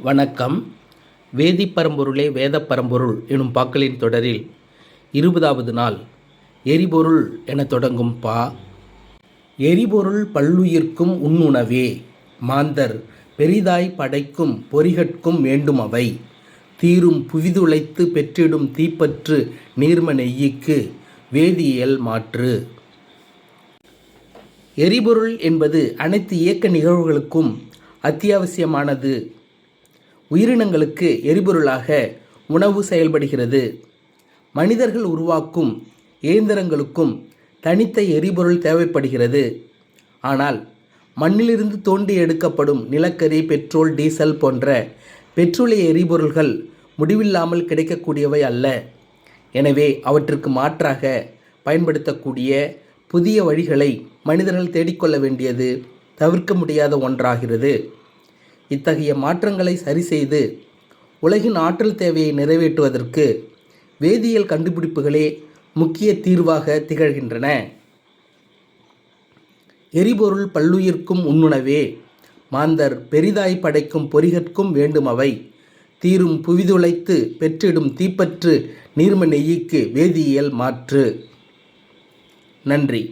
வணக்கம். வேதிப்பரம்பொருளே வேதப்பரம்பொருள் எனும் பாக்களின் தொடரில் 20வது நாள் எரிபொருள் என தொடங்கும் பா. எரிபொருள் பல்லுயிர்க்கும் உண்ணுணவே மாந்தர் பெரிதாய் படைக்கும் பொறிகட்கும் வேண்டுமவை தீரும் புவிதுளைத்து பெற்றிடும் தீப்பற்று நீர்ம நெய்யிக்கு வேதியியல் மாற்று. எரிபொருள் என்பது அனைத்து இயக்க நிகழ்வுகளுக்கும் அத்தியாவசியமானது. உயிரினங்களுக்கு எரிபொருளாக உணவு செயல்படுகிறது. மனிதர்கள் உருவாக்கும் இயந்திரங்களுக்கும் தனித்த எரிபொருள் தேவைப்படுகிறது. ஆனால் மண்ணிலிருந்து தோண்டி எடுக்கப்படும் நிலக்கரி, பெட்ரோல், டீசல் போன்ற பெட்ரோலிய எரிபொருள்கள் முடிவில்லாமல் கிடைக்கக்கூடியவை அல்ல. எனவே அவற்றுக்கு மாற்றாக பயன்படுத்தக்கூடிய புதிய வழிகளை மனிதர்கள் தேடிக்கொள்ள வேண்டியது தவிர்க்க முடியாத ஒன்றாகிறது. இத்தகைய மாற்றங்களை சரிசெய்து உலகின் ஆற்றல் தேவையை நிறைவேற்றுவதற்கு வேதியியல் கண்டுபிடிப்புகளே முக்கிய தீர்வாக திகழ்கின்றன. எரிபொருள் பல்லுயிர்க்கும் உண்ணுணவே மாந்தர் பெரிதாய் படைக்கும் பொறிகட்கும் வேண்டுமவை தீரும் புவிதுளைத்து பெற்றிடும் தீப்பற்று நீர்ம நெய்யிக்கு வேதியியல் மாற்று. நன்றி.